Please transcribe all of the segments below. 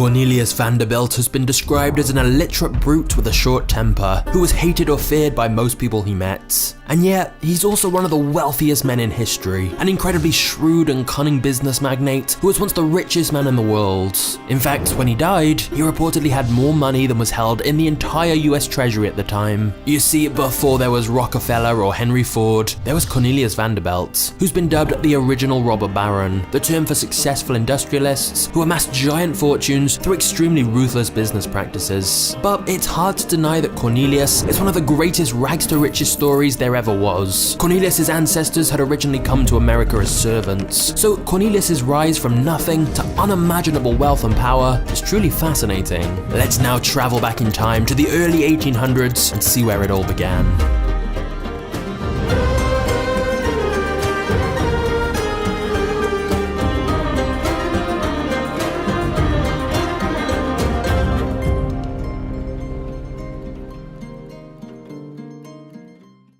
Cornelius Vanderbilt has been described as an illiterate brute with a short temper, who was hated or feared by most people he met. And yet, he's also one of the wealthiest men in history, an incredibly shrewd and cunning business magnate who was once the richest man in the world. In fact, when he died, he reportedly had more money than was held in the entire US Treasury at the time. You see, before there was Rockefeller or Henry Ford, there was Cornelius Vanderbilt, who's been dubbed the original robber baron, the term for successful industrialists who amassed giant fortunes through extremely ruthless business practices. But it's hard to deny that Cornelius is one of the greatest rags to riches stories there ever was. Cornelius's ancestors had originally come to America as servants, so Cornelius's rise from nothing to unimaginable wealth and power is truly fascinating. Let's now travel back in time to the early 1800s and see where it all began.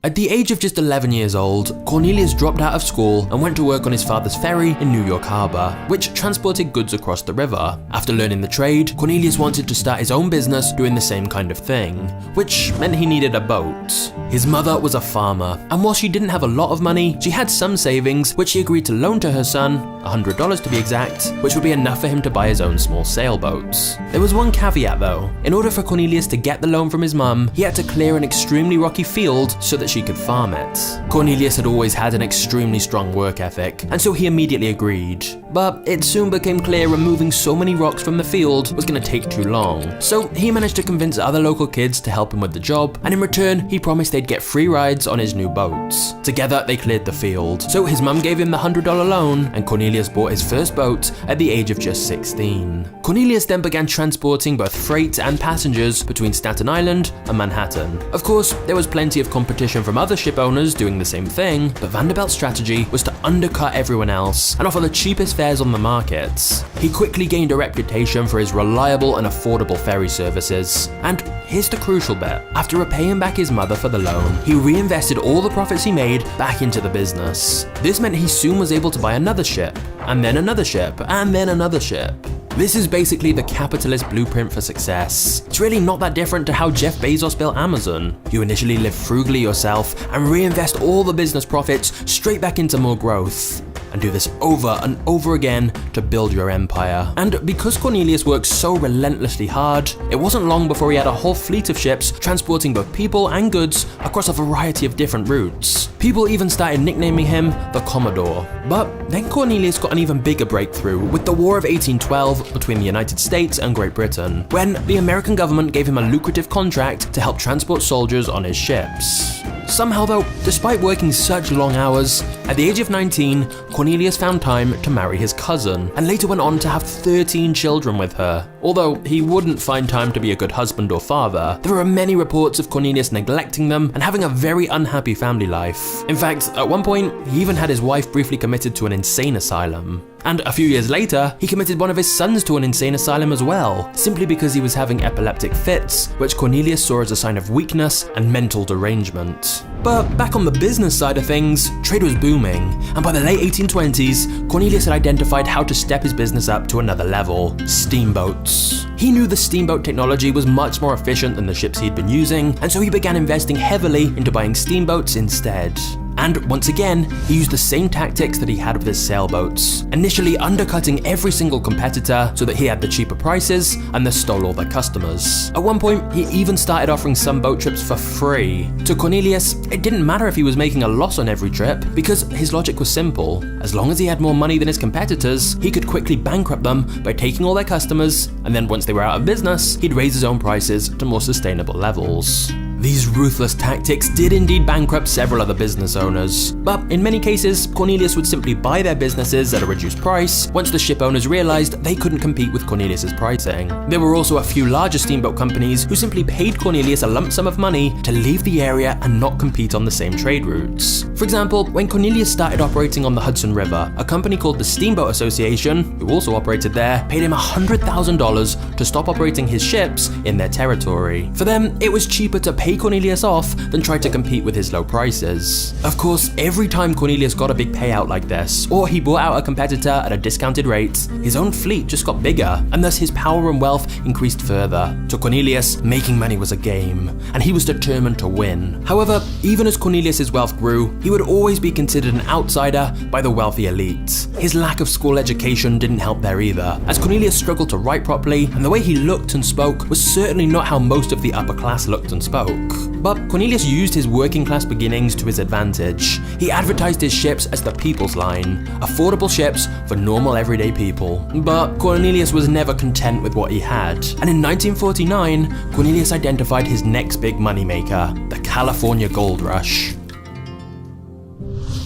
At the age of just 11 years old, Cornelius dropped out of school and went to work on his father's ferry in New York Harbor, which transported goods across the river. After learning the trade, Cornelius wanted to start his own business doing the same kind of thing, which meant he needed a boat. His mother was a farmer, and while she didn't have a lot of money, she had some savings, which she agreed to loan to her son, $100 to be exact, which would be enough for him to buy his own small sailboat. There was one caveat though. In order for Cornelius to get the loan from his mum, he had to clear an extremely rocky field so that she could farm it. Cornelius had always had an extremely strong work ethic, and so he immediately agreed. But it soon became clear removing so many rocks from the field was going to take too long. So he managed to convince other local kids to help him with the job, and in return, he promised they'd get free rides on his new boats. Together, they cleared the field. So his mum gave him the $100 loan, and Cornelius bought his first boat at the age of just 16. Cornelius then began transporting both freight and passengers between Staten Island and Manhattan. Of course, there was plenty of competition from other ship owners doing the same thing, but Vanderbilt's strategy was to undercut everyone else and offer the cheapest fares on the market. He quickly gained a reputation for his reliable and affordable ferry services. And here's the crucial bit. After repaying back his mother for the loan, he reinvested all the profits he made back into the business. This meant he soon was able to buy another ship, and then another ship, and then another ship. This is basically the capitalist blueprint for success. It's really not that different to how Jeff Bezos built Amazon. You initially live frugally yourself and reinvest all the business profits straight back into more growth, and do this over and over again to build your empire. And because Cornelius worked so relentlessly hard, it wasn't long before he had a whole fleet of ships transporting both people and goods across a variety of different routes. People even started nicknaming him the Commodore. But then Cornelius got an even bigger breakthrough with the War of 1812 between the United States and Great Britain, when the American government gave him a lucrative contract to help transport soldiers on his ships. Somehow though, despite working such long hours, at the age of 19, Cornelius found time to marry his cousin, and later went on to have 13 children with her. Although he wouldn't find time to be a good husband or father, there are many reports of Cornelius neglecting them and having a very unhappy family life. In fact, at one point, he even had his wife briefly committed to an insane asylum. And a few years later, he committed one of his sons to an insane asylum as well, simply because he was having epileptic fits, which Cornelius saw as a sign of weakness and mental derangement. But back on the business side of things, trade was booming, and by the late 1820s, Cornelius had identified how to step his business up to another level: steamboats. He knew the steamboat technology was much more efficient than the ships he'd been using, and so he began investing heavily into buying steamboats instead. And once again, he used the same tactics that he had with his sailboats, initially undercutting every single competitor so that he had the cheaper prices and thus stole all their customers. At one point, he even started offering some boat trips for free. To Cornelius, it didn't matter if he was making a loss on every trip, because his logic was simple. As long as he had more money than his competitors, he could quickly bankrupt them by taking all their customers, and then once they were out of business, he'd raise his own prices to more sustainable levels. These ruthless tactics did indeed bankrupt several other business owners, but in many cases, Cornelius would simply buy their businesses at a reduced price once the ship owners realized they couldn't compete with Cornelius's pricing. There were also a few larger steamboat companies who simply paid Cornelius a lump sum of money to leave the area and not compete on the same trade routes. For example, when Cornelius started operating on the Hudson River, a company called the Steamboat Association, who also operated there, paid him $100,000 to stop operating his ships in their territory. For them, it was cheaper to pay pay Cornelius off than try to compete with his low prices. Of course, every time Cornelius got a big payout like this, or he bought out a competitor at a discounted rate, his own fleet just got bigger, and thus his power and wealth increased further. To Cornelius, making money was a game, and he was determined to win. However, even as Cornelius's wealth grew, he would always be considered an outsider by the wealthy elite. His lack of school education didn't help there either, as Cornelius struggled to write properly, and the way he looked and spoke was certainly not how most of the upper class looked and spoke. But Cornelius used his working class beginnings to his advantage. He advertised his ships as the People's Line, affordable ships for normal everyday people. But Cornelius was never content with what he had, and in 1949, Cornelius identified his next big moneymaker, the California Gold Rush.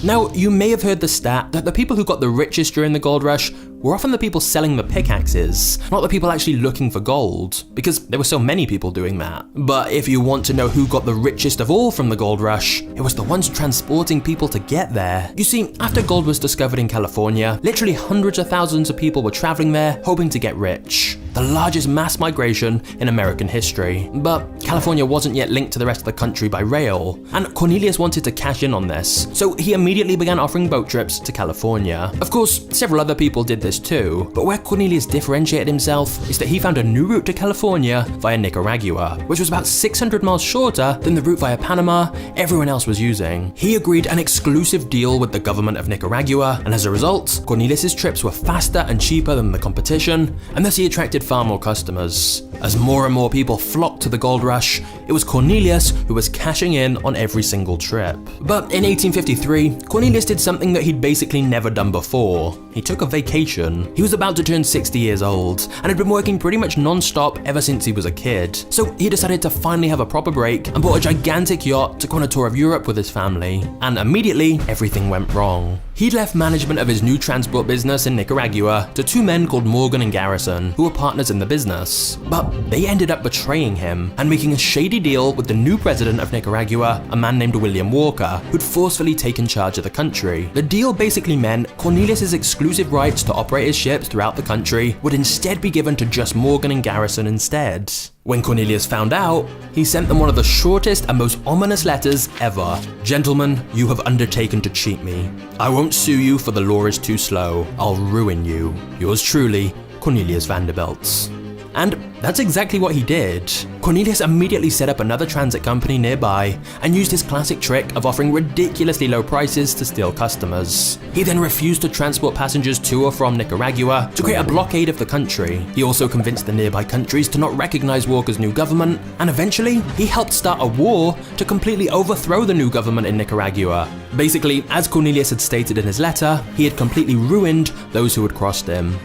Now, you may have heard the stat that the people who got the richest during the gold rush were often the people selling the pickaxes, not the people actually looking for gold, because there were so many people doing that. But if you want to know who got the richest of all from the gold rush, it was the ones transporting people to get there. You see, after gold was discovered in California, literally hundreds of thousands of people were traveling there hoping to get rich. The largest mass migration in American history. But California wasn't yet linked to the rest of the country by rail, and Cornelius wanted to cash in on this, so he immediately began offering boat trips to California. Of course, several other people did this too, but where Cornelius differentiated himself is that he found a new route to California via Nicaragua, which was about 600 miles shorter than the route via Panama everyone else was using. He agreed an exclusive deal with the government of Nicaragua, and as a result, Cornelius's trips were faster and cheaper than the competition, and thus he attracted far more customers. As more and more people flocked to the gold rush, it was Cornelius who was cashing in on every single trip. But in 1853, Cornelius did something that he'd basically never done before. He took a vacation. He was about to turn 60 years old, and had been working pretty much non-stop ever since he was a kid. So he decided to finally have a proper break and bought a gigantic yacht to go on a tour of Europe with his family. And immediately, everything went wrong. He'd left management of his new transport business in Nicaragua to two men called Morgan and Garrison, who were partners in the business. But they ended up betraying him and making a shady deal with the new president of Nicaragua, a man named William Walker, who'd forcefully taken charge of the country. The deal basically meant Cornelius's exclusive rights to operate his ships throughout the country would instead be given to just Morgan and Garrison instead. When Cornelius found out, he sent them one of the shortest and most ominous letters ever. "Gentlemen, you have undertaken to cheat me. I won't sue you, for the law is too slow. I'll ruin you. Yours truly, Cornelius Vanderbilt." And that's exactly what he did. Cornelius immediately set up another transit company nearby and used his classic trick of offering ridiculously low prices to steal customers. He then refused to transport passengers to or from Nicaragua to create a blockade of the country. He also convinced the nearby countries to not recognize Walker's new government, and eventually he helped start a war to completely overthrow the new government in Nicaragua. Basically, as Cornelius had stated in his letter, he had completely ruined those who had crossed him.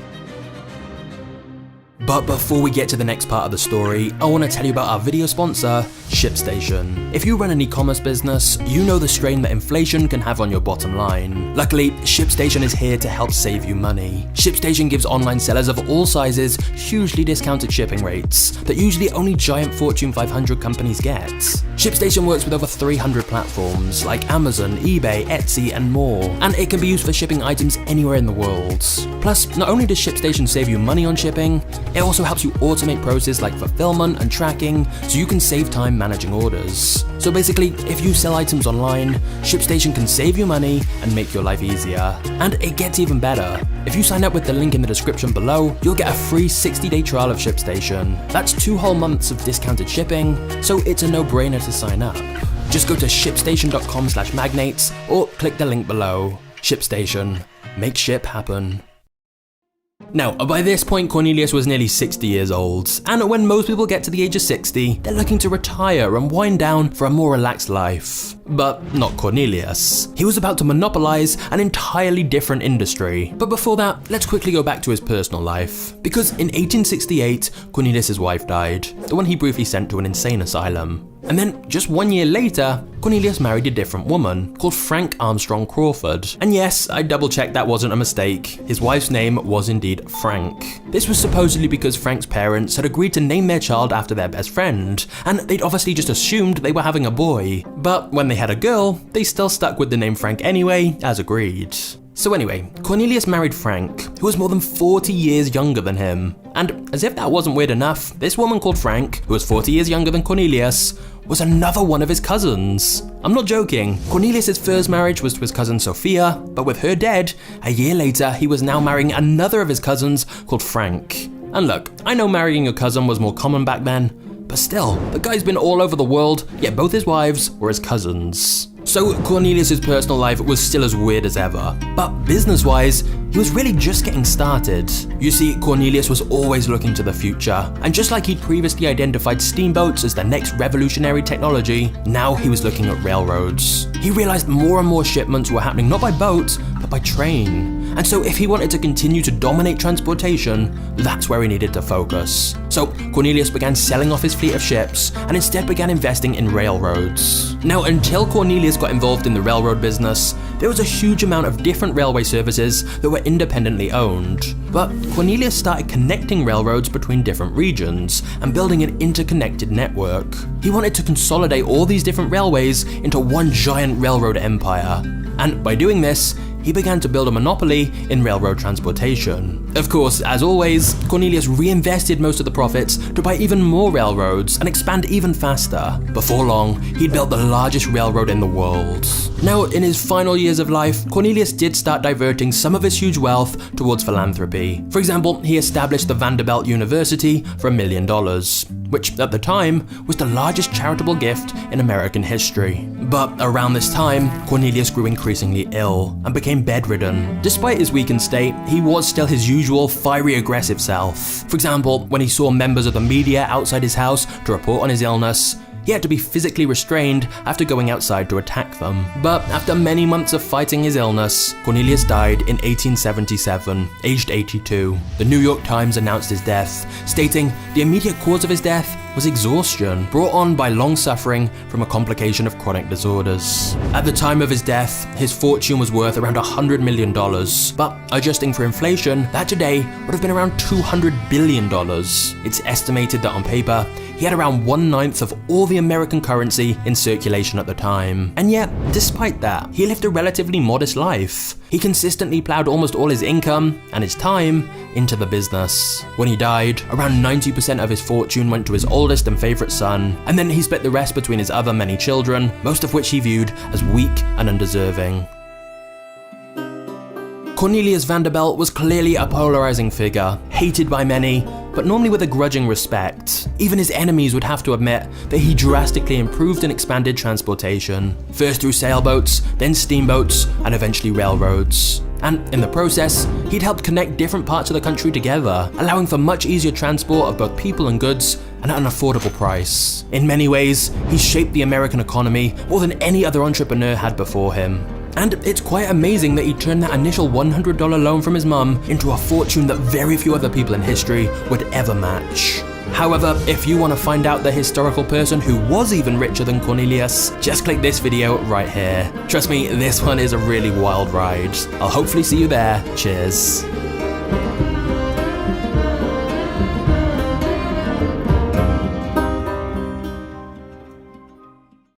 But before we get to the next part of the story, I want to tell you about our video sponsor, ShipStation. If you run an e-commerce business, you know the strain that inflation can have on your bottom line. Luckily, ShipStation is here to help save you money. ShipStation gives online sellers of all sizes hugely discounted shipping rates that usually only giant Fortune 500 companies get. ShipStation works with over 300 platforms like Amazon, eBay, Etsy, and more, and it can be used for shipping items anywhere in the world. Plus, not only does ShipStation save you money on shipping, it also helps you automate processes like fulfillment and tracking, so you can save time managing orders. So basically, if you sell items online, ShipStation can save you money and make your life easier. And it gets even better. If you sign up with the link in the description below, you'll get a free 60-day trial of ShipStation. That's 2 whole months of discounted shipping, so it's a no-brainer to sign up. Just go to shipstation.com/magnates or click the link below. ShipStation. Make ship happen. Now, by this point, Cornelius was nearly 60 years old, and when most people get to the age of 60, they're looking to retire and wind down for a more relaxed life. But not Cornelius. He was about to monopolize an entirely different industry. But before that, let's quickly go back to his personal life. Because in 1868, Cornelius' wife died, the one he briefly sent to an insane asylum. And then, just 1 year later, Cornelius married a different woman called Frank Armstrong Crawford. And yes, I double-checked that wasn't a mistake. His wife's name was indeed Frank. This was supposedly because Frank's parents had agreed to name their child after their best friend, and they'd obviously just assumed they were having a boy. But when they had a girl, they still stuck with the name Frank anyway, as agreed. So anyway, Cornelius married Frank, who was more than 40 years younger than him. And as if that wasn't weird enough, this woman called Frank, who was 40 years younger than Cornelius, was another one of his cousins. I'm not joking. Cornelius' first marriage was to his cousin Sophia, but with her dead, a year later he was now marrying another of his cousins called Frank. And look, I know marrying your cousin was more common back then, but still, the guy's been all over the world, yet both his wives were his cousins. So Cornelius' personal life was still as weird as ever, but business-wise, he was really just getting started. You see, Cornelius was always looking to the future, and just like he'd previously identified steamboats as the next revolutionary technology, now he was looking at railroads. He realized more and more shipments were happening not by boat, but by train. And so if he wanted to continue to dominate transportation, that's where he needed to focus. So Cornelius began selling off his fleet of ships and instead began investing in railroads. Now, until Cornelius got involved in the railroad business, there was a huge amount of different railway services that were independently owned. But Cornelius started connecting railroads between different regions and building an interconnected network. He wanted to consolidate all these different railways into one giant railroad empire. And by doing this, he began to build a monopoly in railroad transportation. Of course, as always, Cornelius reinvested most of the profits to buy even more railroads and expand even faster. Before long, he'd built the largest railroad in the world. Now, in his final years of life, Cornelius did start diverting some of his huge wealth towards philanthropy. For example, he established the Vanderbilt University for $1 million, which at the time was the largest charitable gift in American history. But around this time, Cornelius grew increasingly ill and became bedridden. Despite his weakened state, he was still his usual fiery, aggressive self. For example, when he saw members of the media outside his house to report on his illness, he had to be physically restrained after going outside to attack them. But after many months of fighting his illness, Cornelius died in 1877, aged 82. The New York Times announced his death, stating the immediate cause of his death was exhaustion, brought on by long suffering from a complication of chronic disorders. At the time of his death, his fortune was worth around $100 million, but adjusting for inflation, that today would have been around $200 billion. It's estimated that on paper, he had around 1/9 of all the American currency in circulation at the time. And yet, despite that, he lived a relatively modest life. He consistently plowed almost all his income and his time into the business. When he died, around 90% of his fortune went to his oldest and favorite son, and then he split the rest between his other many children, most of which he viewed as weak and undeserving. Cornelius Vanderbilt was clearly a polarizing figure, hated by many, but normally with a grudging respect. Even his enemies would have to admit that he drastically improved and expanded transportation, first through sailboats, then steamboats, and eventually railroads. And in the process, he'd helped connect different parts of the country together, allowing for much easier transport of both people and goods and at an affordable price. In many ways, he shaped the American economy more than any other entrepreneur had before him. And it's quite amazing that he turned that initial $100 loan from his mum into a fortune that very few other people in history would ever match. However, if you want to find out the historical person who was even richer than Cornelius, just click this video right here. Trust me, this one is a really wild ride. I'll hopefully see you there. Cheers.